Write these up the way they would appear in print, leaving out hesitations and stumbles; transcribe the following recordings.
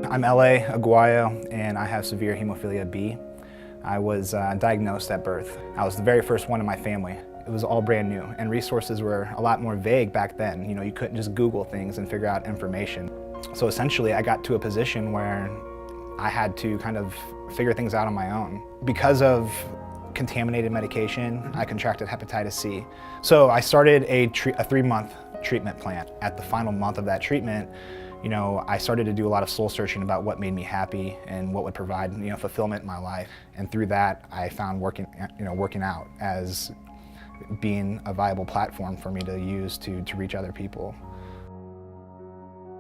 I'm L.A. Aguayo, and I have severe hemophilia B. I was diagnosed at birth. I was the very first one in my family. It was all brand new, and resources were a lot more vague back then. You know, you couldn't just Google things and figure out information. So essentially, I got to a position where I had to kind of figure things out on my own. Because of contaminated medication, I contracted hepatitis C. So I started a 3-month treatment plan. At the final month of that treatment, you know, I started to do a lot of soul searching about what made me happy and what would provide, you know, fulfillment in my life. And through that, I found working out as being a viable platform for me to use to reach other people.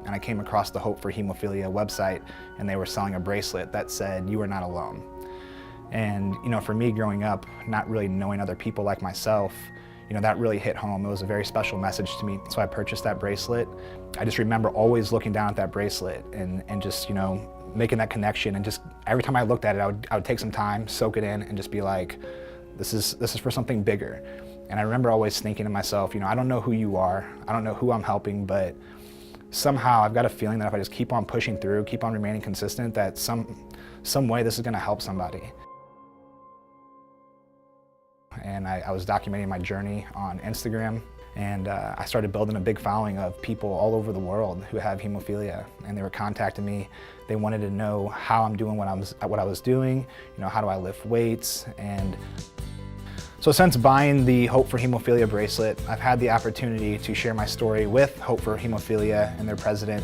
And I came across the Hope for Hemophilia website, and they were selling a bracelet that said, "You are not alone." And, you know, for me growing up, not really knowing other people like myself, you know, that really hit home. It was a very special message to me. So I purchased that bracelet. I just remember always looking down at that bracelet and just, you know, making that connection. And just every time I looked at it, I would take some time, soak it in, and just be like, this is for something bigger. And I remember always thinking to myself, you know, I don't know who you are. I don't know who I'm helping, but somehow I've got a feeling that if I just keep on pushing through, keep on remaining consistent, that some way this is gonna help somebody. And I was documenting my journey on Instagram, and I started building a big following of people all over the world who have hemophilia, and they were contacting me. They wanted to know how I'm doing what I was doing, you know, how do I lift weights. And so since buying the Hope for Hemophilia bracelet, I've had the opportunity to share my story with Hope for Hemophilia and their president,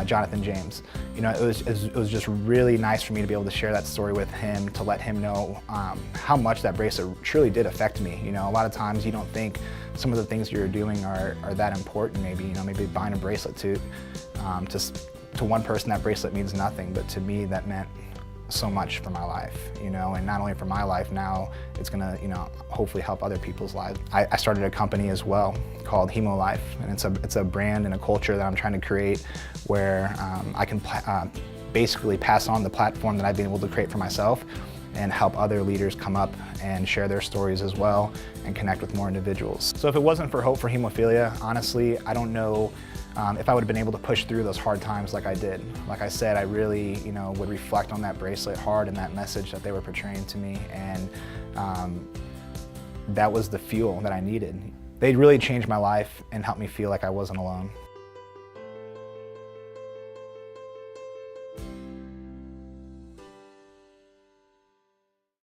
Jonathan James. You know, it was just really nice for me to be able to share that story with him, to let him know how much that bracelet truly did affect me. You know, a lot of times you don't think some of the things you're doing are that important. Maybe, you know, maybe buying a bracelet to one person that bracelet means nothing, but to me that meant so much for my life, you know, and not only for my life, now it's gonna, you know, hopefully help other people's lives. I started a company as well called Hemo Life, and it's a brand and a culture that I'm trying to create where I can basically pass on the platform that I've been able to create for myself and help other leaders come up and share their stories as well and connect with more individuals. So if it wasn't for Hope for Hemophilia, honestly, I don't know if I would have been able to push through those hard times like I did. Like I said, I really, you know, would reflect on that bracelet hard and that message that they were portraying to me, and that was the fuel that I needed. They really changed my life and helped me feel like I wasn't alone.